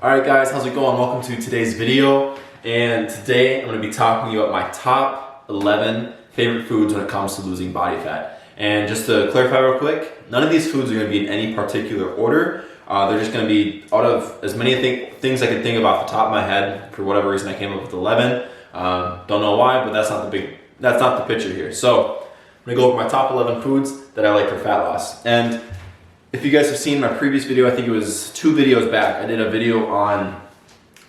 Alright guys, how's it going? Welcome to today's video. And today I'm going to be talking about my top 11 favorite foods when it comes to losing body fat. And just to clarify real quick, none of these foods are going to be in any particular order. They're just going to be out of as many things I can think of off the top of my head. For whatever reason I came up with 11. Don't know why, but that's not the picture here. So I'm going to go over my top 11 foods that I like for fat loss. And if you guys have seen my previous video, I think it was 2 videos back, I did a video on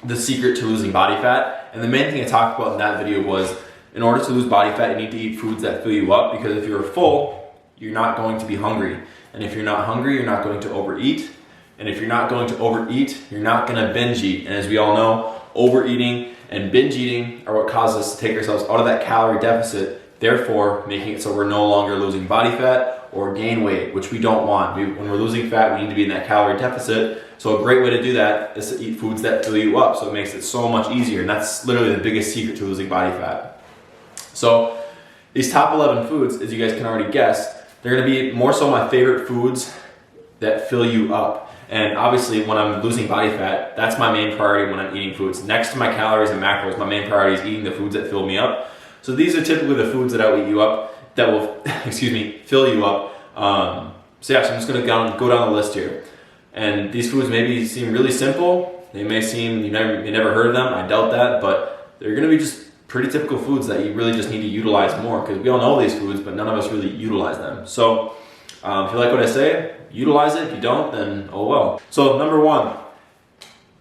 the secret to losing body fat. And the main thing I talked about in that video was, in order to lose body fat, you need to eat foods that fill you up, because if you're full, you're not going to be hungry. And if you're not hungry, you're not going to overeat. And if you're not going to overeat, you're not going to binge eat. And as we all know, overeating and binge eating are what causes us to take ourselves out of that calorie deficit, therefore making it so we're no longer losing body fat or gain weight, which we don't want. When we're losing fat, we need to be in that calorie deficit. So a great way to do that is to eat foods that fill you up. So it makes it so much easier. And that's literally the biggest secret to losing body fat. So these top 11 foods, as you guys can already guess, they're gonna be more so my favorite foods that fill you up. And obviously when I'm losing body fat, that's my main priority when I'm eating foods. Next to my calories and macros, my main priority is eating the foods that fill me up. So these are typically the foods that will eat you up, that will, fill you up. So I'm just gonna go down the list here. And these foods maybe seem really simple. They may seem, you never heard of them, I doubt that, but they're gonna be just pretty typical foods that you really just need to utilize more, because we all know these foods, but none of us really utilize them. So if you like what I say, utilize it. If you don't, then oh well. So number 1,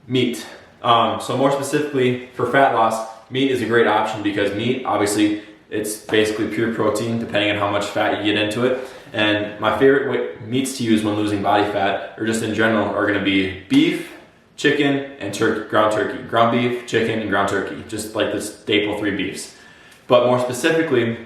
meat. So more specifically for fat loss, meat is a great option, because meat, obviously, it's basically pure protein, depending on how much fat you get into it. And my favorite meats to use when losing body fat, or just in general, are gonna be beef, chicken, and ground turkey. Ground beef, chicken, and ground turkey. Just like the staple 3 beefs. But more specifically,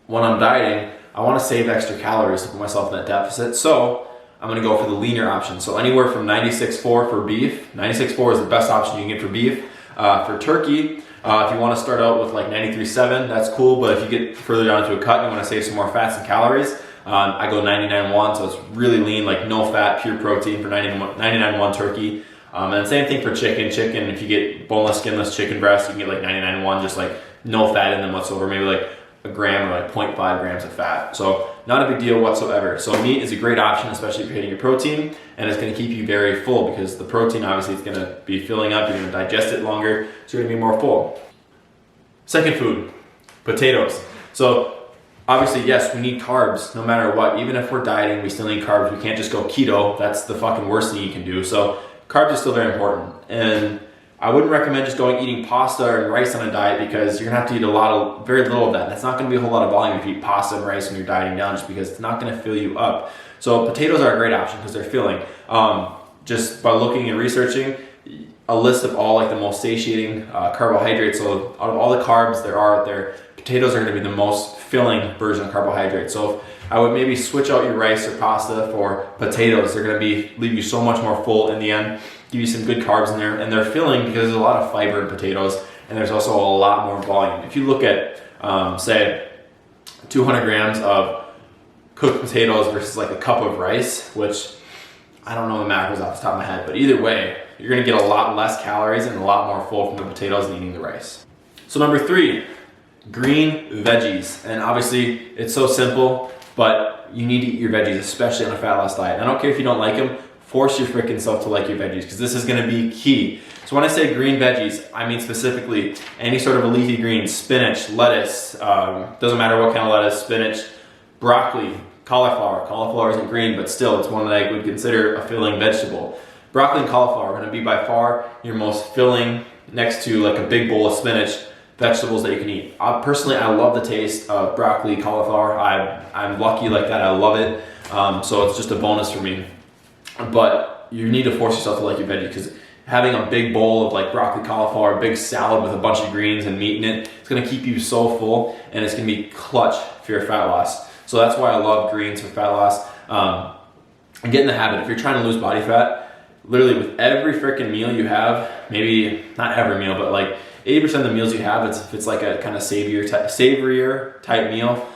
when I'm dieting, I wanna save extra calories to put myself in that deficit. So I'm gonna go for the leaner option. So anywhere from 96.4 for beef. 96.4 is the best option you can get for beef. For turkey, if you want to start out with like 93.7, that's cool, but if you get further down to a cut and you want to save some more fats and calories, I go 99.1, so it's really lean, like no fat, pure protein for 99.1 turkey. And same thing for chicken. Chicken, if you get boneless, skinless chicken breast, you can get like 99.1, just like no fat in them whatsoever, maybe like a gram or like 0.5 grams of fat. So not a big deal whatsoever. So meat is a great option, especially if you're hitting your protein, and it's gonna keep you very full, because the protein obviously is gonna be filling up, you're gonna digest it longer, so you're gonna be more full. Second food, potatoes. So obviously, yes, we need carbs no matter what. Even if we're dieting, we still need carbs. We can't just go keto. That's the fucking worst thing you can do. So carbs are still very important. And I wouldn't recommend just eating pasta and rice on a diet, because you're gonna have to eat very little of that. That's not gonna be a whole lot of volume if you eat pasta and rice when you're dieting down, just because it's not gonna fill you up. So potatoes are a great option because they're filling. Just by looking and researching a list of all like the most satiating carbohydrates. So out of all the carbs there are out there, potatoes are gonna be the most filling version of carbohydrates. So I would maybe switch out your rice or pasta for potatoes. They're gonna leave you so much more full in the end. Give you some good carbs in there, and they're filling because there's a lot of fiber in potatoes, and there's also a lot more volume. If you look at, say, 200 grams of cooked potatoes versus like a cup of rice, which I don't know the macros off the top of my head, but either way, you're gonna get a lot less calories and a lot more full from the potatoes than eating the rice. So number 3, green veggies. And obviously, it's so simple, but you need to eat your veggies, especially on a fat loss diet. I don't care if you don't like them, force your freaking self to like your veggies, because this is gonna be key. So when I say green veggies, I mean specifically any sort of a leafy green, spinach, lettuce, doesn't matter what kind of lettuce, spinach, broccoli, cauliflower. Cauliflower isn't green, but still it's one that I would consider a filling vegetable. Broccoli and cauliflower are gonna be by far your most filling, next to like a big bowl of spinach, vegetables that you can eat. Personally, I love the taste of broccoli, cauliflower. I'm lucky like that, I love it. So it's just a bonus for me. But you need to force yourself to like your veggies, because having a big bowl of like broccoli, cauliflower, a big salad with a bunch of greens and meat in it, it's gonna keep you so full, and it's gonna be clutch for your fat loss. So that's why I love greens for fat loss. And get in the habit. If you're trying to lose body fat, literally with every freaking meal you have, maybe not every meal, but like 80% of the meals you have, if it's like a kind of savorier type meal,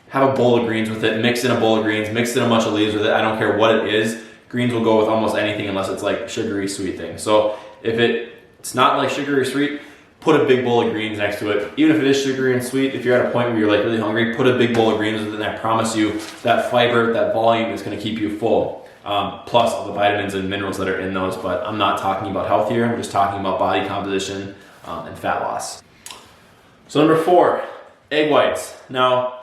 have a bowl of greens with it, mix in a bowl of greens, mix in a bunch of leaves with it, I don't care what it is. greens will go with almost anything unless it's like sugary sweet thing. So if it's not like sugary sweet, put a big bowl of greens next to it. Even if it is sugary and sweet, if you're at a point where you're like really hungry, put a big bowl of greens with it, and I promise you that fiber, that volume is going to keep you full. Plus all the vitamins and minerals that are in those, but I'm not talking about health here. I'm just talking about body composition and fat loss. So number 4, egg whites. Now,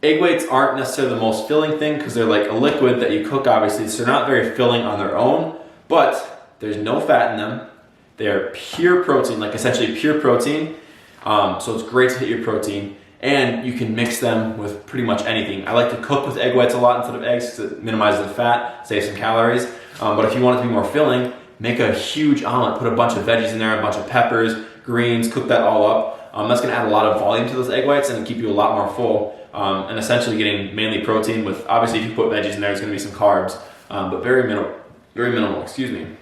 egg whites aren't necessarily the most filling thing because they're like a liquid that you cook, obviously, so they're not very filling on their own, but there's no fat in them. They are pure protein, like essentially pure protein. So it's great to hit your protein, and you can mix them with pretty much anything. I like to cook with egg whites a lot instead of eggs because it minimizes the fat, saves some calories. But if you want it to be more filling, make a huge omelet, put a bunch of veggies in there, a bunch of peppers, greens, cook that all up. That's gonna add a lot of volume to those egg whites and keep you a lot more full. And essentially getting mainly protein with, obviously if you put veggies in there, there's gonna be some carbs, but very minimal, excuse me.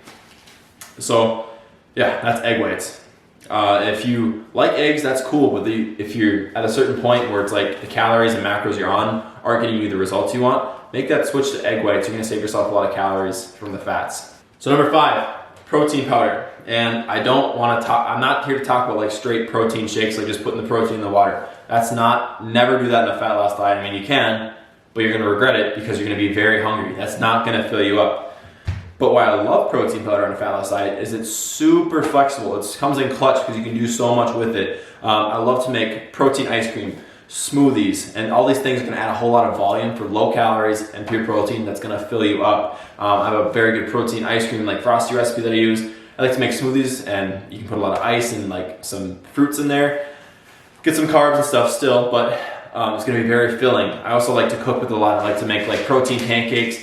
So yeah, that's egg whites. If you like eggs, that's cool, but if you're at a certain point where it's like the calories and macros you're on aren't getting you the results you want, make that switch to egg whites. You're gonna save yourself a lot of calories from the fats. So number 5, protein powder. And I don't want to talk, I'm not here to talk about like straight protein shakes, like just putting the protein in the water. Never do that in a fat loss diet. I mean, you can, but you're gonna regret it because you're gonna be very hungry. That's not gonna fill you up. But why I love protein powder on a fat loss diet is it's super flexible. It comes in clutch because you can do so much with it. I love to make protein ice cream, smoothies, and all these things are gonna add a whole lot of volume for low calories and pure protein that's gonna fill you up. I have a very good protein ice cream, like Frosty recipe that I use. I like to make smoothies, and you can put a lot of ice and like some fruits in there. Get some carbs and stuff still, but it's gonna be very filling. I also like to cook with a lot. I like to make like protein pancakes,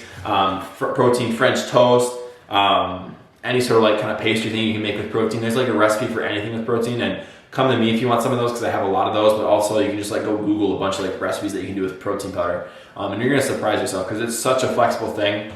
protein French toast, any sort of like kind of pastry thing you can make with protein. There's like a recipe for anything with protein, and come to me if you want some of those because I have a lot of those, but also you can just like go Google a bunch of like recipes that you can do with protein powder. And you're gonna surprise yourself because it's such a flexible thing.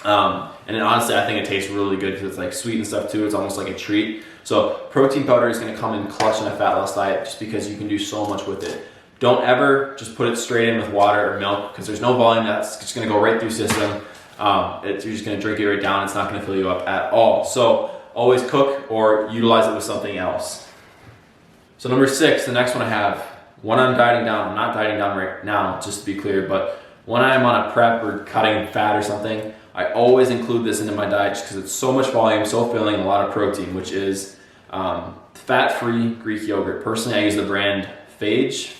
And honestly, I think it tastes really good because it's like sweet and stuff too. It's almost like a treat. So protein powder is going to come in clutch in a fat loss diet just because you can do so much with it. Don't ever just put it straight in with water or milk because there's no volume. That's just going to go right through system. You're just going to drink it right down. It's not going to fill you up at all. So always cook or utilize it with something else. So number 6, the next one I have, when I'm dieting down, I'm not dieting down right now, just to be clear, but when I'm on a prep or cutting fat or something, I always include this into my diet just because it's so much volume, so filling, a lot of protein, which is fat-free Greek yogurt. Personally, I use the brand Fage,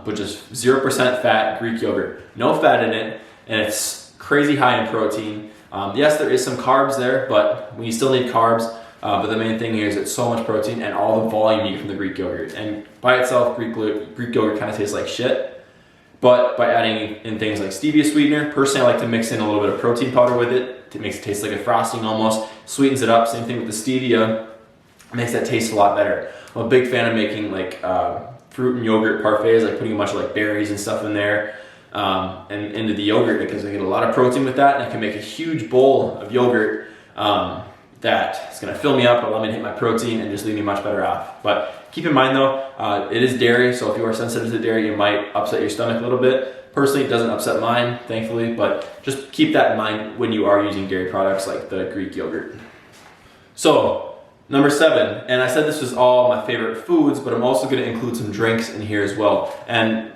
which is 0% fat Greek yogurt. No fat in it, and it's crazy high in protein. Yes, there is some carbs there, but you still need carbs. But the main thing here is it's so much protein and all the volume you get from the Greek yogurt. And by itself, Greek yogurt kind of tastes like shit. But by adding in things like stevia sweetener, personally I like to mix in a little bit of protein powder with it. It makes it taste like a frosting almost, sweetens it up. Same thing with the stevia, makes that taste a lot better. I'm a big fan of making like fruit and yogurt parfaits, like putting a bunch of like berries and stuff in there and into the yogurt because I get a lot of protein with that, and I can make a huge bowl of yogurt that is gonna fill me up, allow me to hit my protein and just leave me much better off. But keep in mind though, it is dairy, so if you are sensitive to dairy, you might upset your stomach a little bit. Personally, it doesn't upset mine, thankfully, but just keep that in mind when you are using dairy products like the Greek yogurt. So, number 7, and I said this was all my favorite foods, but I'm also gonna include some drinks in here as well. And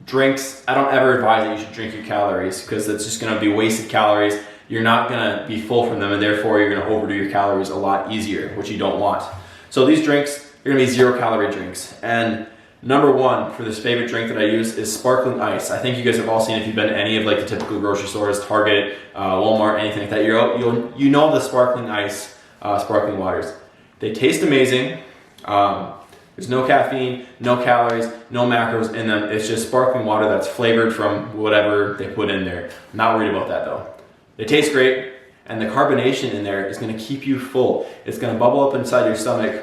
drinks, I don't ever advise that you should drink your calories because it's just gonna be wasted calories. You're not gonna be full from them, and therefore you're gonna overdo your calories a lot easier, which you don't want. So these drinks, they're gonna be 0-calorie drinks. And number 1 for this favorite drink that I use is sparkling ice. I think you guys have all seen, if you've been to any of like the typical grocery stores, Target, Walmart, anything like that, you know the sparkling ice, sparkling waters. They taste amazing. There's no caffeine, no calories, no macros in them. It's just sparkling water that's flavored from whatever they put in there. I'm not worried about that though. They taste great, and the carbonation in there is gonna keep you full. It's gonna bubble up inside your stomach,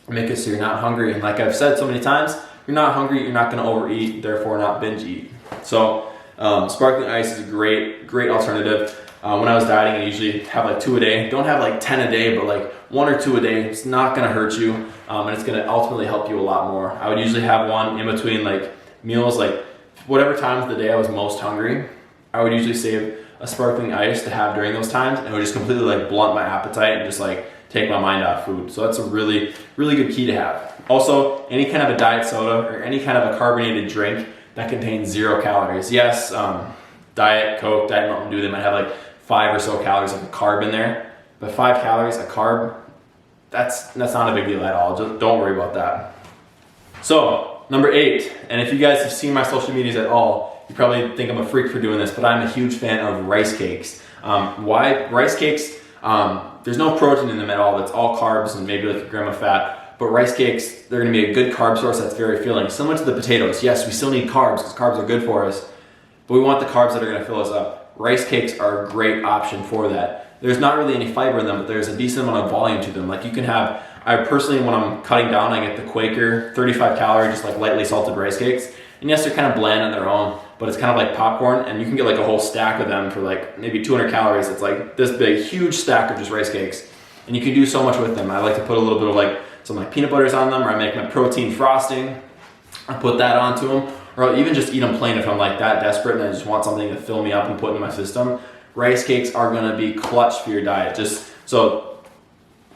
make it so you're not hungry. And like I've said so many times, you're not hungry, you're not gonna overeat, therefore not binge eat. So sparkling ice is a great alternative. When I was dieting, I usually have like 2 a day. Don't have like 10 a day, but like 1 or 2 a day. It's not gonna hurt you, and it's gonna ultimately help you a lot more. I would usually have one in between like meals, like whatever time of the day I was most hungry. I would usually save a sparkling ice to have during those times, and it would just completely like blunt my appetite and just like take my mind off food. So that's a really, really good key to have. Also, any kind of a diet soda or any kind of a carbonated drink that contains 0 calories. Yes, Diet Coke, Diet Mountain Dew, they might have like 5 or so calories of a carb in there, but 5 calories a carb, that's not a big deal at all. Just don't worry about that. So number 8, and if you guys have seen my social medias at all, you probably think I'm a freak for doing this, but I'm a huge fan of rice cakes. Why? Rice cakes, there's no protein in them at all. It's all carbs and maybe like a gram of fat. But rice cakes, they're gonna be a good carb source that's very filling. Similar to the potatoes. Yes, we still need carbs because carbs are good for us, but we want the carbs that are gonna fill us up. Rice cakes are a great option for that. There's not really any fiber in them, but there's a decent amount of volume to them. Like you can have, I personally, when I'm cutting down, I get the Quaker 35 calorie, just like lightly salted rice cakes. And yes, they're kind of bland on their own, but it's kind of like popcorn, and you can get like a whole stack of them for like maybe 200 calories. It's like this big, huge stack of just rice cakes. And you can do so much with them. I like to put a little bit of like some like peanut butters on them, or I make my protein frosting. I put that onto them, or I'll even just eat them plain if I'm like that desperate and I just want something to fill me up and put in my system. Rice cakes are gonna be clutch for your diet. Just so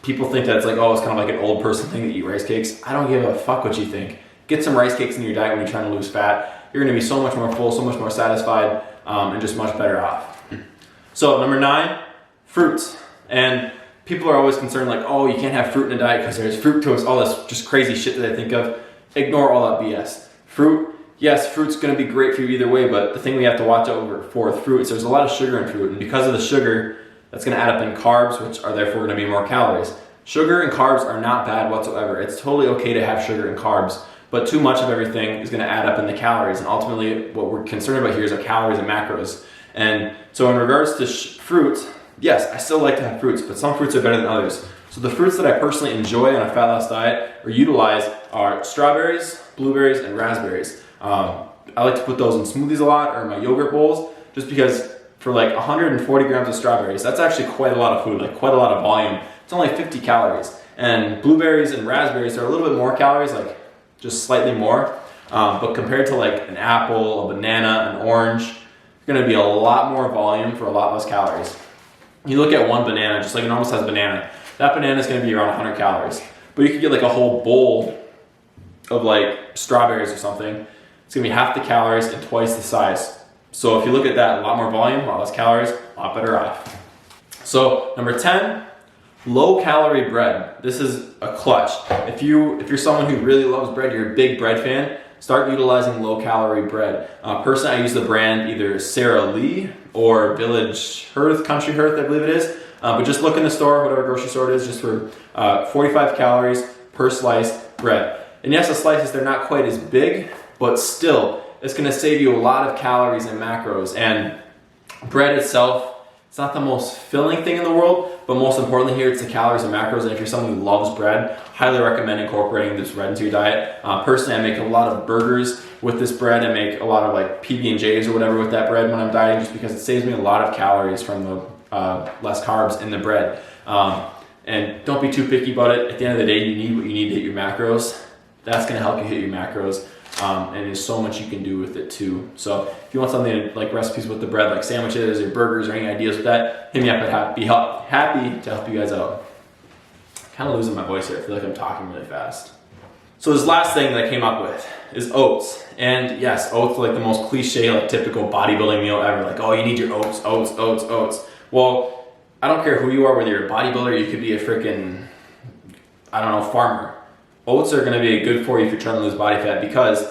people think that it's like, oh, it's kind of like an old person thing to eat rice cakes. I don't give a fuck what you think. Get some rice cakes in your diet when you're trying to lose fat. You're gonna be so much more full, so much more satisfied, and just much better off. So number 9, fruits. And people are always concerned like, oh, you can't have fruit in a diet because there's fructose, all this just crazy shit that I think of. Ignore all that BS. Fruit, yes, fruit's gonna be great for you either way, but the thing we have to watch out for with fruit is there's a lot of sugar in fruit, and because of the sugar, that's gonna add up in carbs, which are therefore gonna be more calories. Sugar and carbs are not bad whatsoever. It's totally okay to have sugar and carbs, but too much of everything is gonna add up in the calories, and ultimately what we're concerned about here is our calories and macros. And so in regards to fruits, yes, I still like to have fruits, but some fruits are better than others. So the fruits that I personally enjoy on a fat loss diet or utilize are strawberries, blueberries, and raspberries. I like to put those in smoothies a lot or in my yogurt bowls, just because for like 140 grams of strawberries, that's actually quite a lot of food, like quite a lot of volume. It's only 50 calories. And blueberries and raspberries are a little bit more calories, like just slightly more. But compared to like an apple, a banana, an orange, it's gonna be a lot more volume for a lot less calories. You look at one banana, just like a normal sized banana, that banana is gonna be around 100 calories. But you could get like a whole bowl of like strawberries or something. It's gonna be half the calories and twice the size. So if you look at that, a lot more volume, a lot less calories, a lot better off. So number 10, low calorie bread. This is a clutch. If you're someone who really loves bread, you're a big bread fan, start utilizing low calorie bread. Personally, I use the brand either Sara Lee or Village Hearth, Country Hearth, I believe it is. But just look in the store, whatever grocery store it is, just for 45 calories per slice bread. And yes, the slices, they're not quite as big, but still, it's gonna save you a lot of calories and macros. And bread itself, it's not the most filling thing in the world, but most importantly here, it's the calories and macros. And if you're someone who loves bread, highly recommend incorporating this bread into your diet. Personally, I make a lot of burgers with this bread. I make a lot of like PB&Js or whatever with that bread when I'm dieting, just because it saves me a lot of calories from the less carbs in the bread. And don't be too picky about it. At the end of the day, you need what you need to hit your macros. That's gonna help you hit your macros. And there's so much you can do with it too. So if you want something like recipes with the bread, like sandwiches or burgers or any ideas with that, hit me up. I'd be happy to help you guys out. Kind of losing my voice here. I feel like I'm talking really fast. So this last thing that I came up with is oats. And yes, oats are like the most cliche, like typical bodybuilding meal ever. Like, oh, you need your oats, oats, oats, oats. Well, I don't care who you are, whether you're a bodybuilder, you could be a freaking, I don't know, farmer. Oats are gonna be good for you if you're trying to lose body fat, because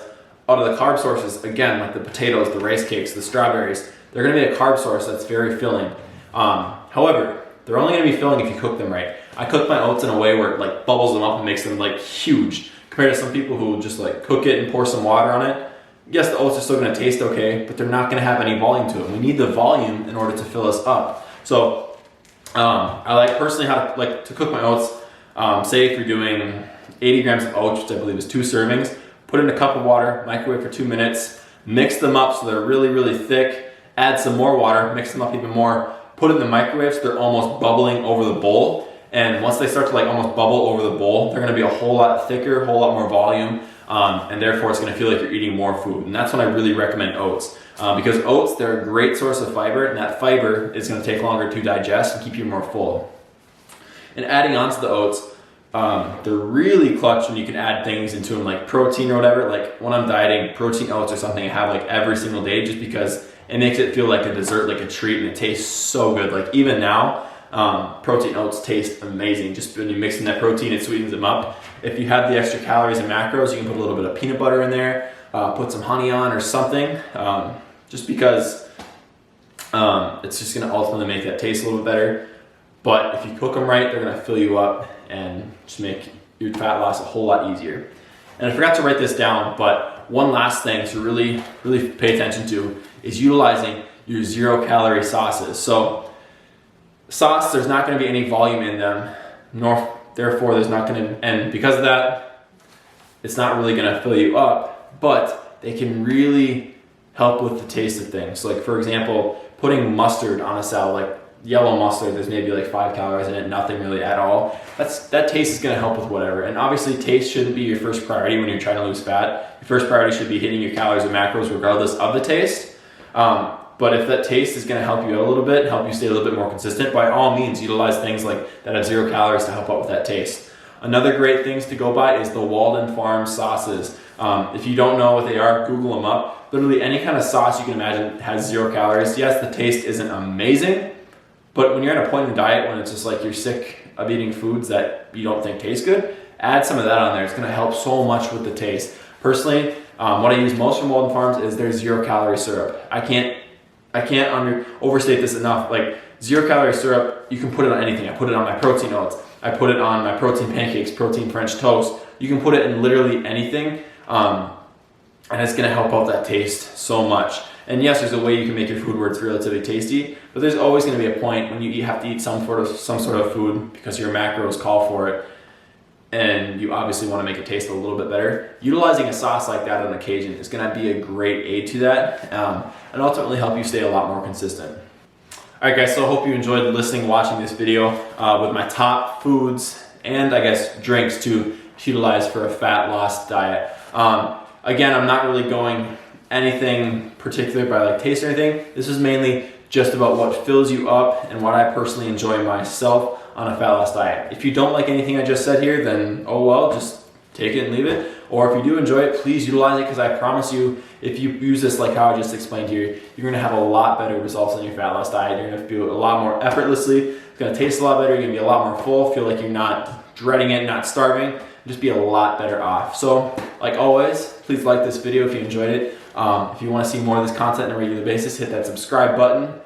out of the carb sources, again, like the potatoes, the rice cakes, the strawberries, they're gonna be a carb source that's very filling. However, they're only gonna be filling if you cook them right. I cook my oats in a way where it like bubbles them up and makes them like huge, compared to some people who just like cook it and pour some water on it. Yes, the oats are still gonna taste okay, but they're not gonna have any volume to them. We need the volume in order to fill us up. So I like personally how to cook my oats. Say if you're doing 80 grams of oats, which I believe is 2 servings, put in a cup of water, microwave for 2 minutes, mix them up so they're really, really thick, add some more water, mix them up even more, put it in the microwave so they're almost bubbling over the bowl. And once they start to like almost bubble over the bowl, they're gonna be a whole lot thicker, a whole lot more volume. and therefore it's going to feel like you're eating more food. And that's when I really recommend oats, because oats, they're a great source of fiber, and that fiber is going to take longer to digest and keep you more full. And adding on to the oats, they're really clutch when you can add things into them like protein or whatever. Like when I'm dieting, protein oats or something I have like every single day, just because it makes it feel like a dessert, like a treat, and it tastes so good. Like even now, protein oats taste amazing. Just when you mix in that protein, it sweetens them up. If you have the extra calories and macros, you can put a little bit of peanut butter in there, put some honey on or something, just because it's just going to ultimately make that taste a little bit better. But if you cook them right, they're going to fill you up and just make your fat loss a whole lot easier. And I forgot to write this down, but one last thing to really pay attention to is utilizing your 0-calorie sauces. So sauce, there's not going to be any volume in them, therefore there's not going to, and because of that, it's not really going to fill you up, but they can really help with the taste of things. So like for example, putting mustard on a salad, like yellow mustard, there's maybe like 5 calories in it, nothing really at all. That taste is going to help with whatever. And obviously taste shouldn't be your first priority when you're trying to lose fat. Your first priority should be hitting your calories and macros regardless of the taste. But if that taste is going to help you out a little bit, help you stay a little bit more consistent, by all means utilize things like that have 0 calories to help out with that taste. Another great things to go by is the Walden Farms sauces. If you don't know what they are, Google them up. Literally any kind of sauce you can imagine has 0 calories. Yes, the taste isn't amazing, but when you're at a point in the diet when it's just like you're sick of eating foods that you don't think taste good, add some of that on there. It's going to help so much with the taste. Personally, what I use most from Walden Farms is their 0-calorie syrup. I can't overstate this enough. Like 0-calorie syrup, you can put it on anything. I put it on my protein oats. I put it on my protein pancakes, protein French toast. You can put it in literally anything, and it's going to help out that taste so much. And yes, there's a way you can make your food where it's relatively tasty, but there's always going to be a point when you have to eat some sort of food because your macros call for it, and you obviously want to make it taste a little bit better. Utilizing a sauce like that on occasion is going to be a great aid to that, and ultimately help you stay a lot more consistent. All right, guys, so I hope you enjoyed listening, watching this video with my top foods and I guess drinks to utilize for a fat loss diet. Again, I'm not really going anything particular by like taste or anything. This is mainly just about what fills you up and what I personally enjoy myself on a fat loss diet. If you don't like anything I just said here, then oh well, just take it and leave it. Or if you do enjoy it, please utilize it, because I promise you, if you use this like how I just explained here, you're gonna have a lot better results on your fat loss diet. You're gonna feel a lot more effortlessly. It's gonna taste a lot better. You're gonna be a lot more full, feel like you're not dreading it, not starving, just be a lot better off. So like always, please like this video if you enjoyed it. If you want to see more of this content on a regular basis, hit that subscribe button.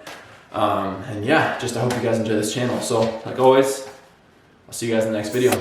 And yeah, just I hope you guys enjoy this channel. So like always, I'll see you guys in the next video.